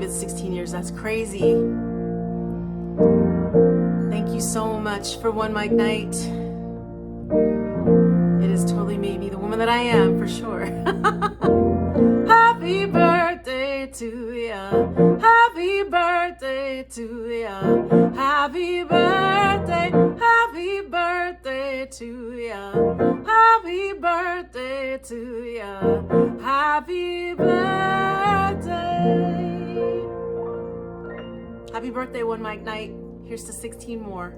been 16 years. That's crazy. Thank you so much for OneMicNite. It has totally made me the woman that I am, for sure. Happy birthday to ya. Happy birthday to ya. Happy birthday. Happy birthday to ya. Happy birthday to ya. Happy birthday. Happy birthday, OneMicNite. Here's to 16 more.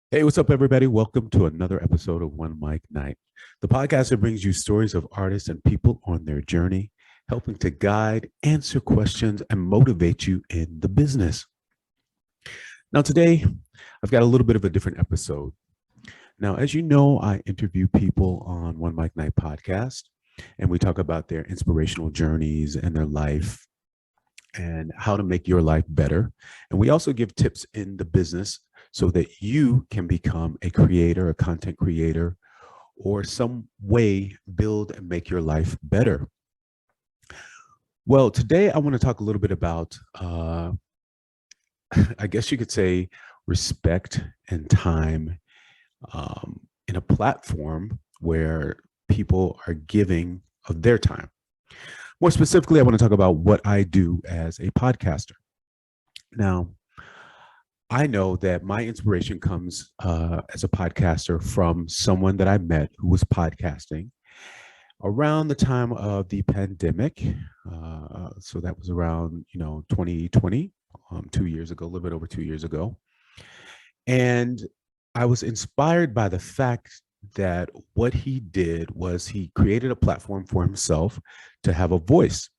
Hey, what's up, everybody? Welcome to another episode of OneMicNite, the podcast that brings you stories of artists and people on their journey, helping to guide, answer questions, and motivate you in the business. Now, today, I've got a little bit of a different episode. Now, as you know, I interview people on OneMicNite podcast, and we talk about their inspirational journeys and their life and how to make your life better. And we also give tips in the business so that you can become a creator, a content creator, or some way build and make your life better. Well, today I want to talk a little bit about, I guess you could say, respect and time in a platform where people are giving of their time. More specifically, I want to talk about what I do as a podcaster. Now, I know that my inspiration comes as a podcaster from someone that I met who was podcasting around the time of the pandemic. So that was around, 2020, 2 years ago, a little bit over 2 years ago. And I was inspired by the fact that what he did was he created a platform for himself to have a voice.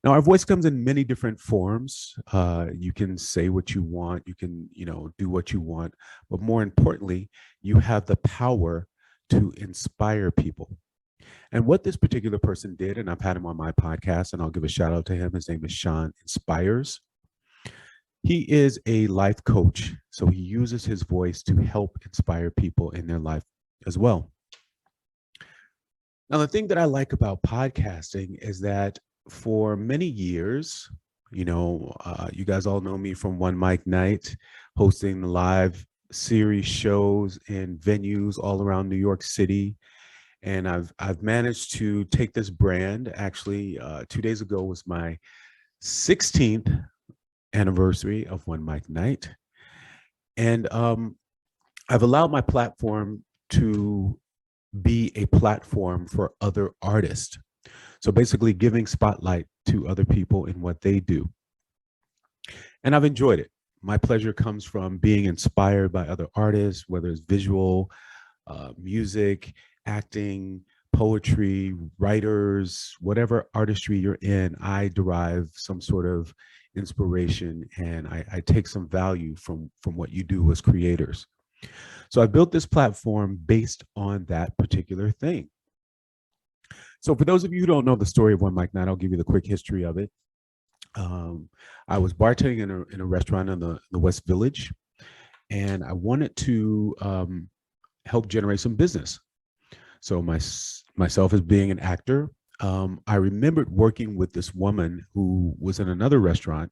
Now, our voice comes in many different forms. You can say what you want, you can, do what you want, but more importantly, you have the power to inspire people. And what this particular person did, and I've had him on my podcast, and I'll give a shout out to him. His name is Sean Inspires. He is a life coach, so he uses his voice to help inspire people in their life as well. Now, the thing that I like about podcasting is that for many years, you guys all know me from OneMicNite, hosting live series shows in venues all around New York City. And I've managed to take this brand. Actually, 2 days ago was my 16th anniversary of OneMicNite. And I've allowed my platform to be a platform for other artists. So basically giving spotlight to other people in what they do. And I've enjoyed it. My pleasure comes from being inspired by other artists, whether it's visual, music, acting, poetry, writers, whatever artistry you're in. I derive some sort of inspiration and I take some value from what you do as creators. So I built this platform based on that particular thing. So for those of you who don't know the story of OneMicNite, I'll give you the quick history of it. I was bartending in a restaurant in the West Village, and I wanted to help generate some business. So myself as being an actor, I remembered working with this woman who was in another restaurant,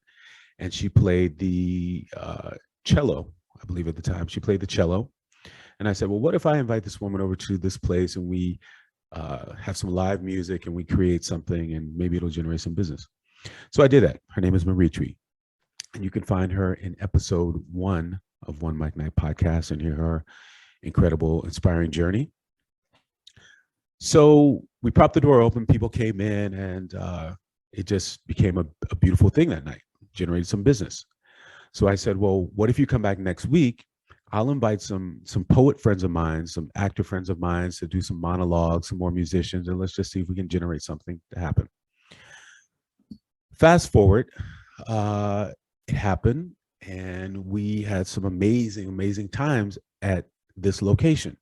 and she played the cello, I believe at the time. She played the cello. And I said, well, what if I invite this woman over to this place and we have some live music and we create something and maybe it'll generate some business. So I did that. Her name is Maritri. And you can find her in episode 1 of OneMicNite podcast and hear her incredible, inspiring journey. So we propped the door open, people came in, and it just became a beautiful thing that night, generated some business. So I said, well, what if you come back next week? I'll invite some poet friends of mine, some actor friends of mine to do some monologues, some more musicians, and let's just see if we can generate something to happen. Fast forward, it happened, and we had some amazing times at this location.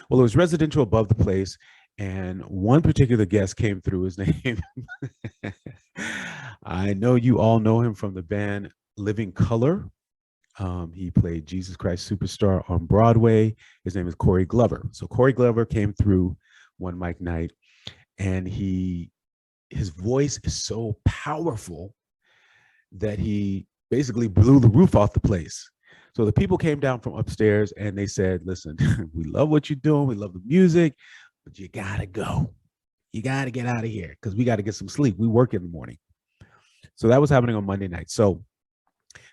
Well, it was residential above the place, and one particular guest came through. His name, I know you all know him from the band Living Color. He played Jesus Christ Superstar on Broadway. His name is Corey Glover. So Corey Glover came through OneMicNite, and he his voice is so powerful that he basically blew the roof off the place. So the people came down from upstairs and they said, listen, we love what you're doing. We love the music, but you got to go. You got to get out of here because we got to get some sleep. We work in the morning. So that was happening on Monday night. So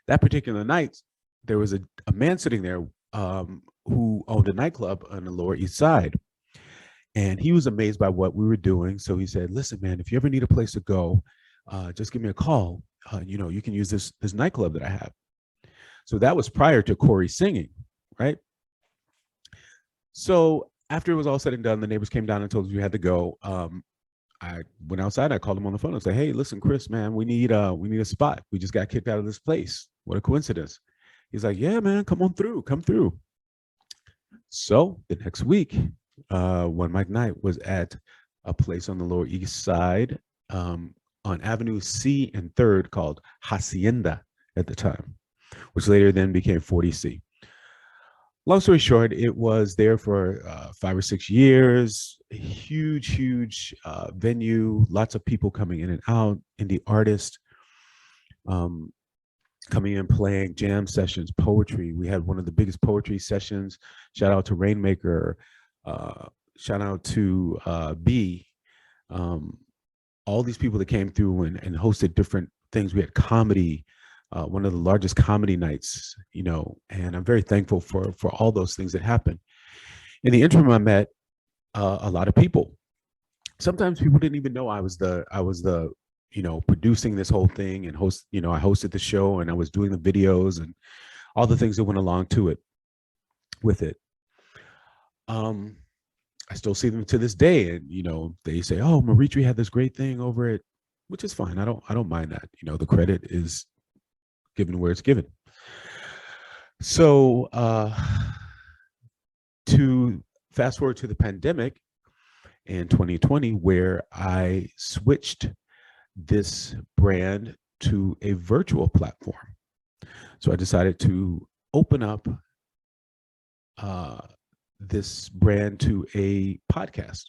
that particular night, there was a man sitting there who owned a nightclub on the Lower East Side. And he was amazed by what we were doing. So he said, listen, man, if you ever need a place to go, just give me a call. You can use this nightclub that I have. So that was prior to Corey singing, right? So after it was all said and done, the neighbors came down and told us we had to go. I went outside. I called him on the phone and said, hey, listen, Chris, man, we need a spot. We just got kicked out of this place. What a coincidence. He's like, yeah, man, come through. So the next week, OneMicNite was at a place on the Lower East Side on Avenue C and 3rd called Hacienda at the time, which later then became 40C. Long story short, it was there for 5 or 6 years. Huge venue. Lots of people coming in and out. Indie artists coming in, playing jam sessions, poetry. We had one of the biggest poetry sessions. Shout out to Rainmaker. Shout out to B. All these people that came through and hosted different things. We had comedy. One of the largest comedy nights, and I'm very thankful for all those things that happened. In the interim, I met a lot of people. Sometimes people didn't even know I was the producing this whole thing and I hosted the show and I was doing the videos and all the things that went along with it. I still see them to this day, and they say, "Oh, Maritri had this great thing over it," which is fine. I don't mind that. The credit is given where it's given. So to fast forward to the pandemic in 2020, where I switched this brand to a virtual platform. So I decided to open up this brand to a podcast.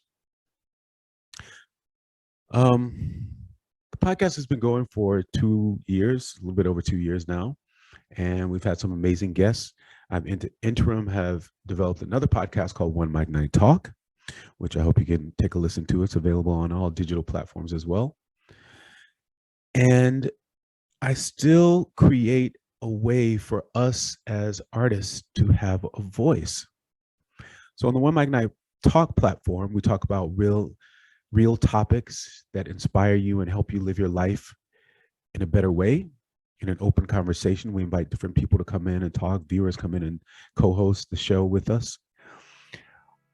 The podcast has been going for 2 years, a little bit over 2 years now, and we've had some amazing guests. I've interim have developed another podcast called OneMicNite Talk, which I hope you can take a listen to. It's available on all digital platforms as well. And I still create a way for us as artists to have a voice. So on the OneMicNite Talk platform, we talk about real topics that inspire you and help you live your life in a better way. In an open conversation, we invite different people to come in and talk. Viewers come in and co-host the show with us.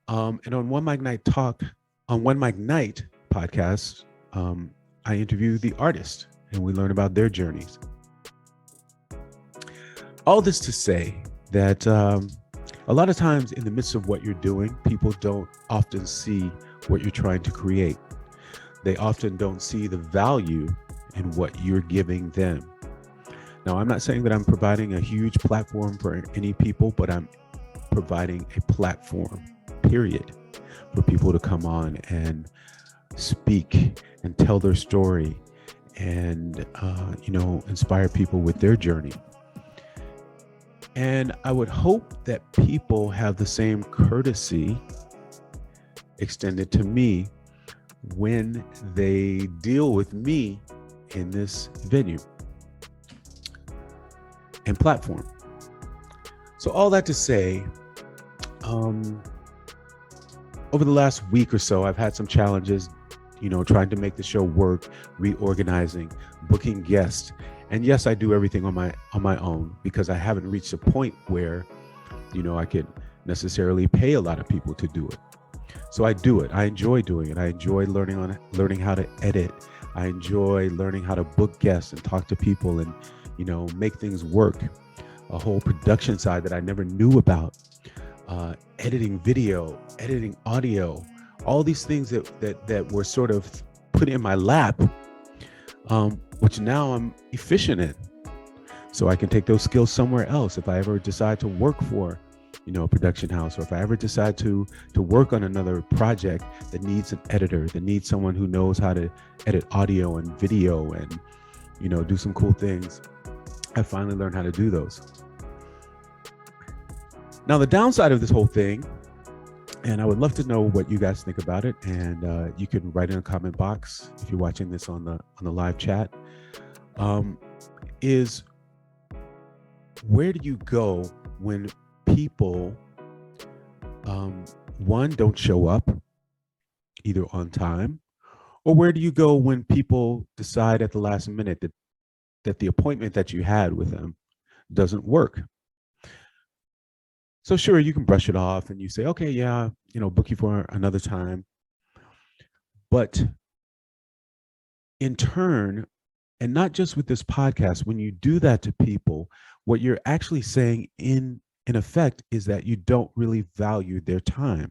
And on OneMicNite Talk, on OneMicNite podcast, I interview the artist and we learn about their journeys. All this to say that a lot of times in the midst of what you're doing, people don't often see what you're trying to create. They often don't see the value in what you're giving them. Now, I'm not saying that I'm providing a huge platform for any people, but I'm providing a platform, period, for people to come on and speak and tell their story and, inspire people with their journey. And I would hope that people have the same courtesy extended to me when they deal with me in this venue and platform. So all that to say, over the last week or so, I've had some challenges, trying to make the show work, reorganizing, booking guests. And yes, I do everything on my own because I haven't reached a point where, I could necessarily pay a lot of people to do it. So I do it. I enjoy doing it. I enjoy learning how to edit. I enjoy learning how to book guests and talk to people and, make things work. A whole production side that I never knew about. Editing video, editing audio, all these things that were sort of put in my lap, which now I'm efficient in. So I can take those skills somewhere else if I ever decide to work for a production house, or if I ever decide to work on another project that needs an editor, that needs someone who knows how to edit audio and video and do some cool things, I finally learned how to do those. Now, the downside of this whole thing, and I would love to know what you guys think about it, and you can write in a comment box if you're watching this on the live chat, is where do you go when people, one, don't show up either on time, or where do you go when people decide at the last minute that the appointment that you had with them doesn't work? So sure, you can brush it off and you say, okay, yeah, book you for another time. But in turn, and not just with this podcast, when you do that to people, what you're actually saying in effect is that you don't really value their time.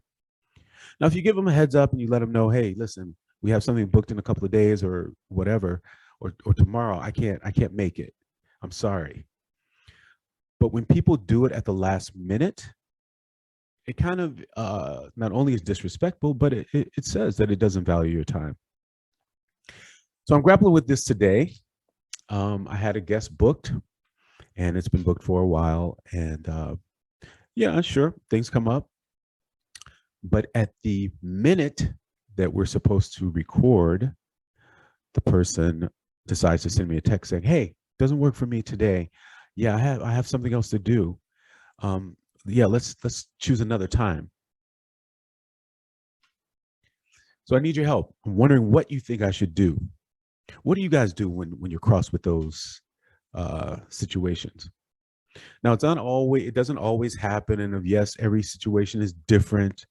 Now, if you give them a heads up and you let them know, hey, listen, we have something booked in a couple of days or whatever, or tomorrow, I can't make it. I'm sorry. But when people do it at the last minute, it kind of not only is disrespectful, but it says that it doesn't value your time. So I'm grappling with this today. I had a guest booked, and it's been booked for a while. And yeah, sure, things come up. But at the minute that we're supposed to record, the person decides to send me a text saying, hey, doesn't work for me today. Yeah, I have something else to do. Yeah, let's choose another time. So I need your help. I'm wondering what you think I should do. What do you guys do when you're crossed with those situations? Now, it doesn't always happen. And yes, every situation is different.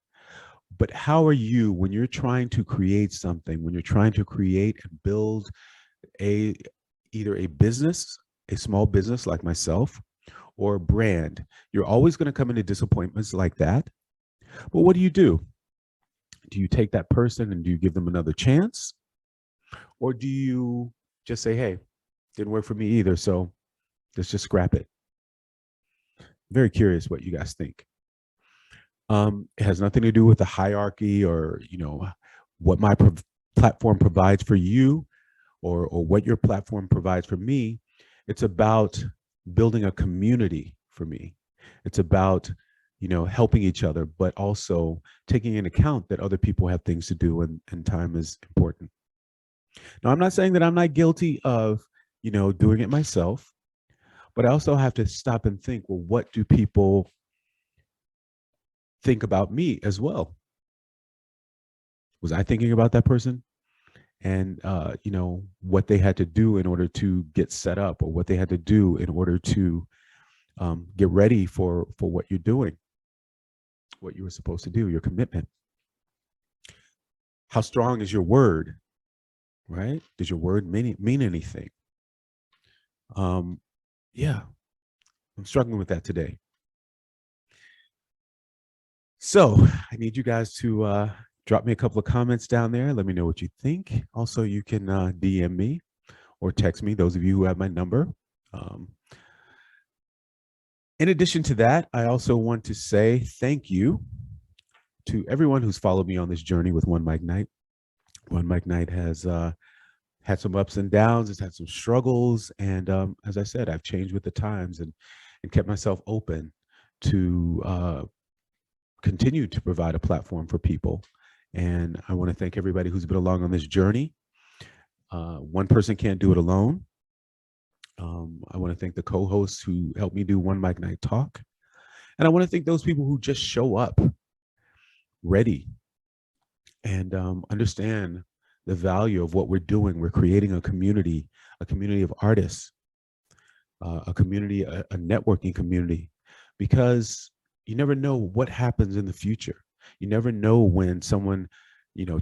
But how are you when you're trying to create something, when you're trying to create and build either a business, a small business like myself, or a brand? You're always going to come into disappointments like that. But what do you do? Do you take that person and do you give them another chance? Or do you just say, hey, didn't work for me either, so let's just scrap it? Very curious what you guys think. It has nothing to do with the hierarchy or, what my platform provides for you or what your platform provides for me. It's about building a community for me. It's about, helping each other, but also taking into account that other people have things to do and time is important. Now, I'm not saying that I'm not guilty of, doing it myself, but I also have to stop and think, well, what do people think about me as well? Was I thinking about that person and, what they had to do in order to get set up, or what they had to do in order to get ready for what you're doing, what you were supposed to do, your commitment? How strong is your word, right? Does your word mean anything? Yeah, I'm struggling with that today. So I need you guys to drop me a couple of comments down there. Let me know what you think. Also, you can DM me or text me, those of you who have my number. In addition to that, I also want to say thank you to everyone who's followed me on this journey with OneMicNite. OneMicNite has had some ups and downs. It's had some struggles. And as I said, I've changed with the times and kept myself open to continue to provide a platform for people. And I want to thank everybody who's been along on this journey. One person can't do it alone. I want to thank the co-hosts who helped me do OneMicNite Talk. And I want to thank those people who just show up ready and understand the value of what we're doing. We're creating a community of artists, a community, a networking community, because you never know what happens in the future. You never know when someone,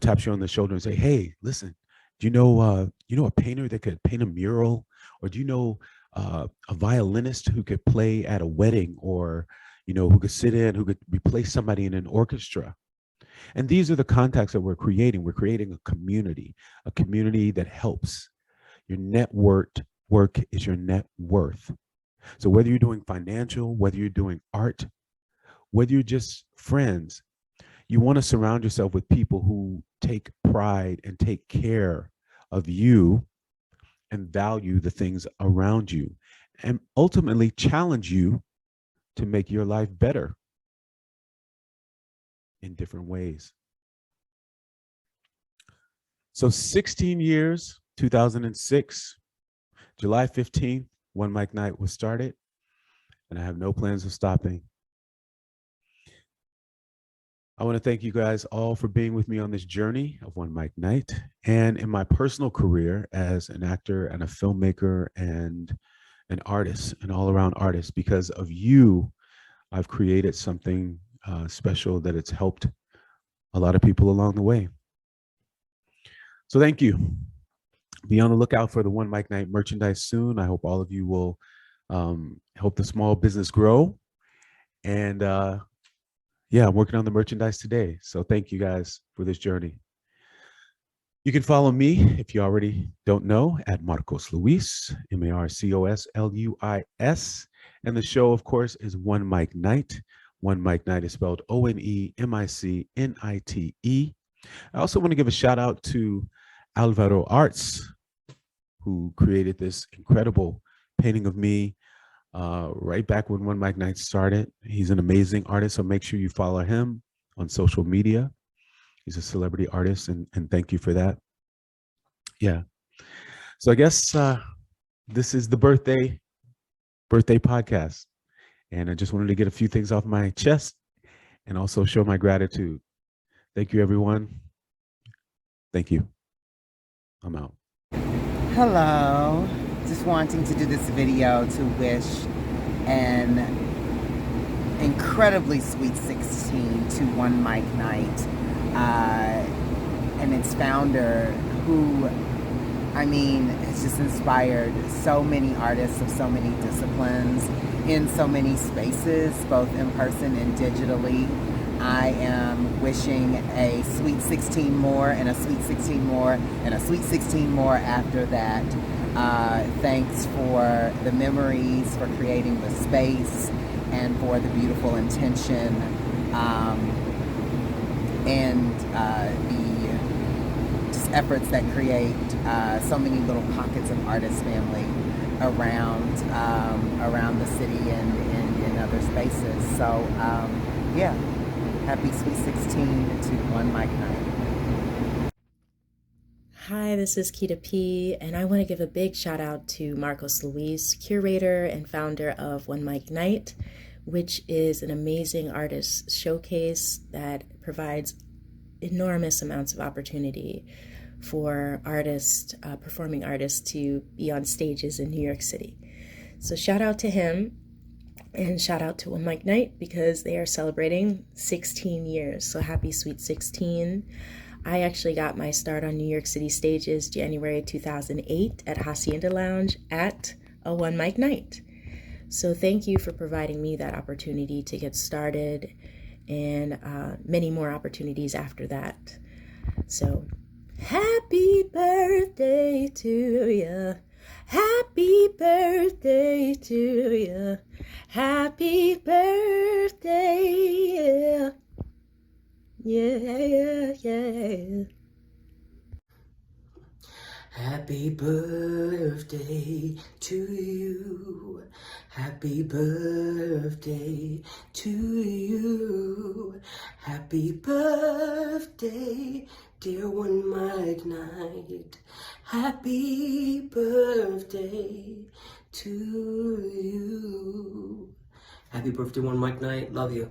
taps you on the shoulder and say, hey, listen, do you know a painter that could paint a mural? Or do you know a violinist who could play at a wedding, or, who could sit in, who could replace somebody in an orchestra? And these are the contacts that we're creating. We're creating a community that helps. Your network is your net worth. So whether you're doing financial, whether you're doing art, whether you're just friends, you want to surround yourself with people who take pride and take care of you and value the things around you and ultimately challenge you to make your life better in different ways. So 16 years, 2006, July 15th, OneMicNite was started, and I have no plans of stopping. I want to thank you guys all for being with me on this journey of OneMicNite and in my personal career as an actor and a filmmaker and an artist, an all-around artist. Because of you, I've created something special that it's helped a lot of people along the way. So thank you. Be on the lookout for the OneMicNite merchandise soon. I hope all of you will help the small business grow. And yeah, I'm working on the merchandise today. So thank you guys for this journey. You can follow me, if you already don't know, at Marcos Luis, MarcosLuis. And the show, of course, is OneMicNite. OneMicNite is spelled OneMicNite. I also want to give a shout out to Alvaro Arts, who created this incredible painting of me right back when OneMicNite started. He's an amazing artist, so make sure you follow him on social media. He's a celebrity artist, and thank you for that. Yeah. So I guess this is the birthday podcast, and I just wanted to get a few things off my chest and also show my gratitude. Thank you, everyone. Thank you. I'm out. Hello. Just wanting to do this video to wish an incredibly sweet 16 to OneMicNite and its founder, who, I mean, has just inspired so many artists of so many disciplines in so many spaces, both in person and digitally. I am wishing a sweet 16 more and a sweet 16 more and a sweet 16 more after that. Thanks for the memories, for creating the space, and for the beautiful intention and the just efforts that create so many little pockets of artist family around the city and in other spaces. So yeah, happy sweet 16 to OneMicNite. Hi, this is Keita P, and I want to give a big shout out to Marcos Luis, curator and founder of OneMicNite, which is an amazing artist showcase that provides enormous amounts of opportunity for artists, performing artists, to be on stages in New York City. So shout out to him, and shout out to OneMicNite because they are celebrating 16 years. So happy sweet 16. I actually got my start on New York City stages January 2008 at Hacienda Lounge at a OneMicNite. So thank you for providing me that opportunity to get started, and many more opportunities after that. So happy birthday to you. Happy birthday to you. Happy birthday. Yeah. Happy birthday to you. Happy birthday to you. Happy birthday, dear OneMicNite. Happy birthday to you. Happy birthday, OneMicNite. Love you.